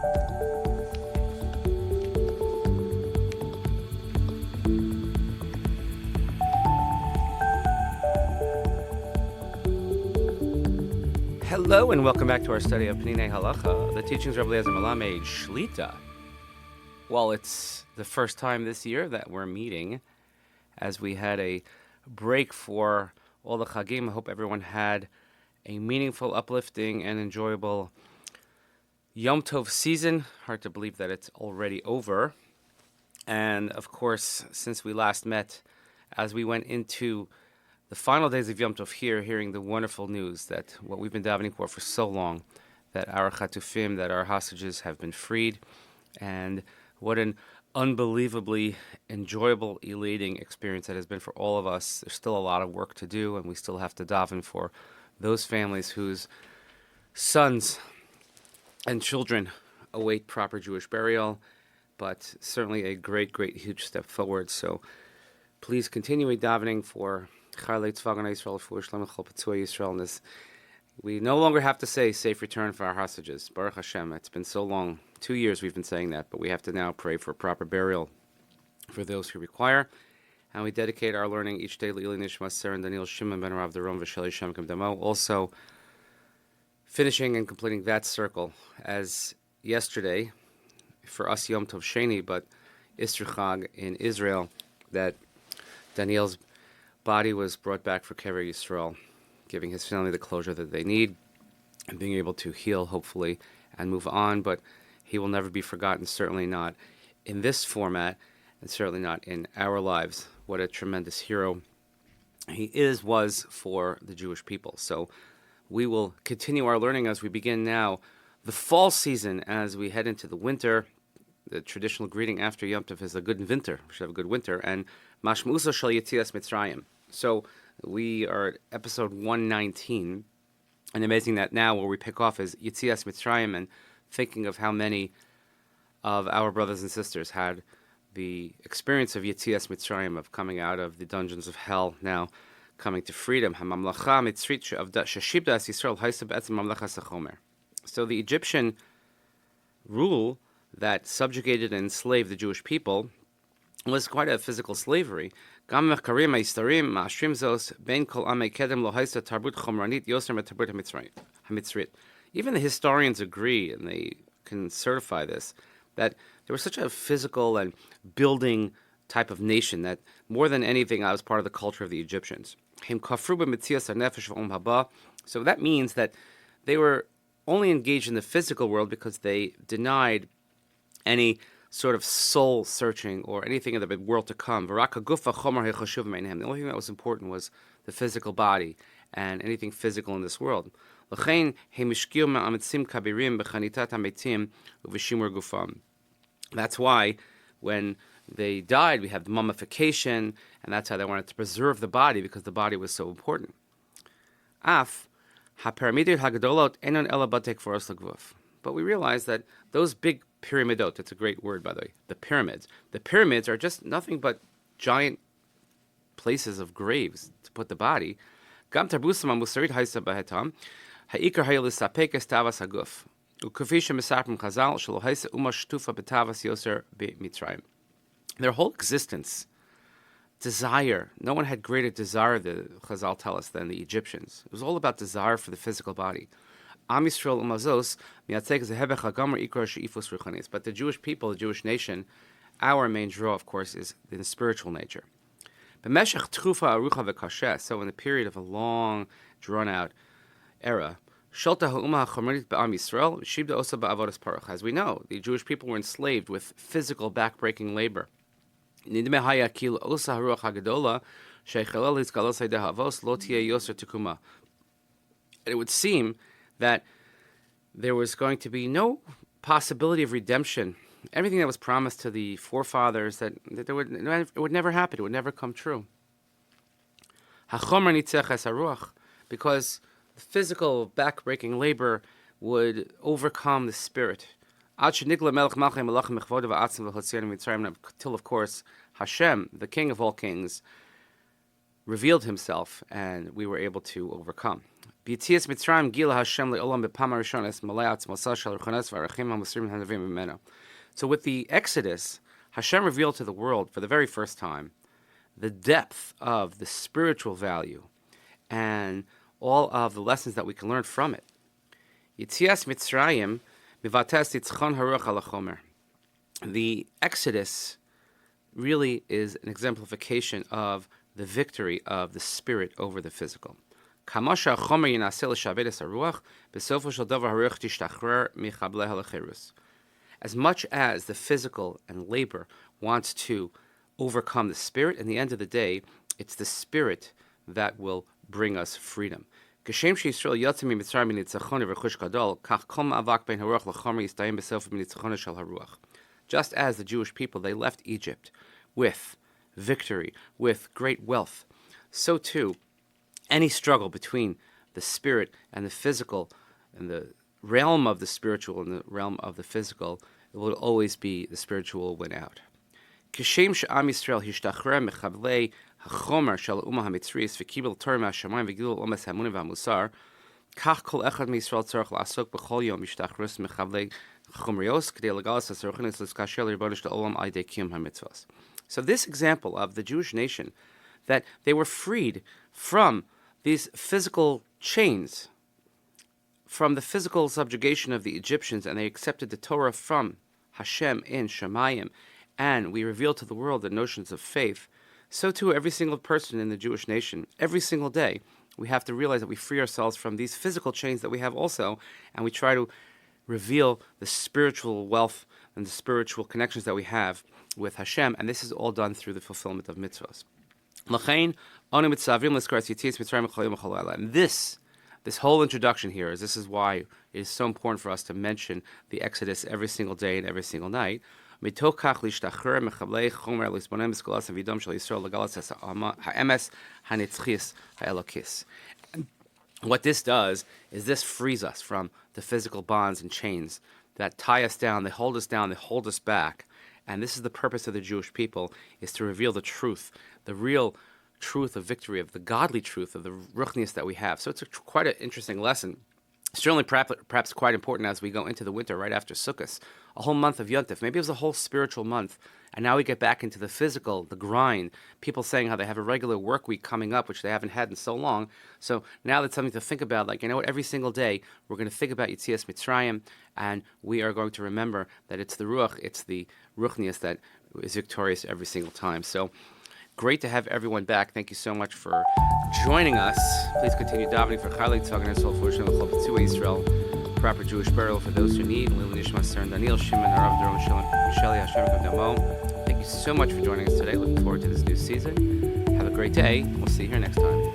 Hello and welcome back to our study of Peninei Halacha, the teachings of Rabbi Eliezer Melamed Shlita. Well, it's the first time this year that we're meeting, as we had a break for all the Chagim. I hope everyone had a meaningful, uplifting, and enjoyable Yom Tov season. Hard to believe that it's already over. And of course, since we last met, as we went into the final days of Yom Tov here, hearing the wonderful news that what we've been davening for so long, that our chatufim, that our hostages have been freed, and what an unbelievably enjoyable, elating experience that has been for all of us. There's still a lot of work to do, and we still have to daven for those families whose sons and children await proper Jewish burial, but certainly a great, great, huge step forward. So please continue davening for we no longer have to say safe return for our hostages. Baruch Hashem. It's been so long. 2 years we've been saying that, but we have to now pray for proper burial for those who require. And we dedicate our learning each day L'ilui Nishmat Seren Daniel Shimon ben Rav Doron V'Sheli Shem Kem Damo. Also finishing and completing that circle, as yesterday for us Yom Tov Sheni, but Isser Chag in Israel, that Daniel's body was brought back for Kever Yisrael, giving his family the closure that they need and being able to heal, hopefully, and move on. But he will never be forgotten, certainly not in this format, and certainly not in our lives. What a tremendous hero he was for the Jewish people. So we will continue our learning as we begin now the fall season, as we head into the winter. The traditional greeting after Yom Tov is a good winter. We should have a good winter. And Mashmusa Shal Yetziat Mitzrayim. So we are at episode 119, and amazing that now where we pick off is Yetziat Mitzrayim, and thinking of how many of our brothers and sisters had the experience of Yetziat Mitzrayim, of coming out of the dungeons of hell, now coming to freedom. So the Egyptian rule that subjugated and enslaved the Jewish people was quite a physical slavery. Even the historians agree, and they can certify this, that there was such a physical and building type of nation that more than anything that was part of the culture of the Egyptians. So that means that they were only engaged in the physical world because they denied any sort of soul searching or anything in the world to come. The only thing that was important was the physical body and anything physical in this world. That's why when they died, we have the mummification, and that's how they wanted to preserve the body, because the body was so important. But we realize that those big pyramidot, it's a great word, by the way, the pyramids are just nothing but giant places of graves to put the body. Their whole existence, desire, no one had greater desire, the Chazal tell us, than the Egyptians. It was all about desire for the physical body. Am Yisrael umazos, but the Jewish people, the Jewish nation, our main draw, of course, is the spiritual nature. So in the period of a long, drawn-out era, as we know, the Jewish people were enslaved with physical, back-breaking labor. And it would seem that there was going to be no possibility of redemption. Everything that was promised to the forefathers, that it would never happen. It would never come true. Because the physical back-breaking labor would overcome the spirit. Until, of course, Hashem, the King of all kings, revealed himself, and we were able to overcome. Yetziat Mitzrayim gila Hashem le'olam b'pam harishon es malei atzmasa shel ruchanes v'arachim ha'musrim hanavim mimeno. So with the Exodus, Hashem revealed to the world for the very first time the depth of the spiritual value and all of the lessons that we can learn from it. Yetziat Mitzrayim mivates nitzchon haruach al hachomer. The Exodus really is an exemplification of the victory of the spirit over the physical. As much as the physical and labor wants to overcome the spirit, in the end of the day, it's the spirit that will bring us freedom. Just as the Jewish people, they left Egypt with victory, with great wealth, so too, any struggle between the spirit and the physical, and the realm of the spiritual and the realm of the physical, it will always be the spiritual will win out. Kishem she'am Yisrael hishtachrer mechavlei hachomer shel umah hamitzris v'kibel Torah me'ashamayim v'gilul omes hamunim v'hamusar kach kol echad miYisrael tzarich la'asok b'chol yom hishtachrus mechavlei chomrios k'dei legalas ha'serochenes l'skasher l'ribono shel olam al yedei kiyum hamitzvos. So this example of the Jewish nation, that they were freed from these physical chains, from the physical subjugation of the Egyptians, and they accepted the Torah from Hashem in Shemayim, and we revealed to the world the notions of faith, so too every single person in the Jewish nation, every single day, we have to realize that we free ourselves from these physical chains that we have also, and we try to reveal the spiritual wealth and the spiritual connections that we have with Hashem, and this is all done through the fulfillment of mitzvahs. And this whole introduction here, this is why it is so important for us to mention the Exodus every single day and every single night. What this does is this frees us from the physical bonds and chains that tie us down, they hold us back. And this is the purpose of the Jewish people, is to reveal the truth, the real truth of victory, of the godly truth, of the ruchnius that we have. So it's quite an interesting lesson. Certainly perhaps quite important as we go into the winter right after Sukkot. A whole month of Yontif. Maybe it was a whole spiritual month. And now we get back into the physical, the grind. People saying how they have a regular work week coming up, which they haven't had in so long. So now that's something to think about. Like, you know what, every single day we're going to think about Yetziat Mitzrayim, and we are going to remember that it's the Ruach, it's the Ruchnius that is victorious every single time. So great to have everyone back. Thank you so much for joining us. Please continue davening for Chaylik Tzag and Yisrael Fushim L'Chol B'Tzua Yisrael. Proper Jewish burial for those who need. Lili Nishmat Saren Daniel Shimon Arav Doron Misheli Hashem Damo. Thank you so much for joining us today. Looking forward to this new season. Have a great day. We'll see you here next time.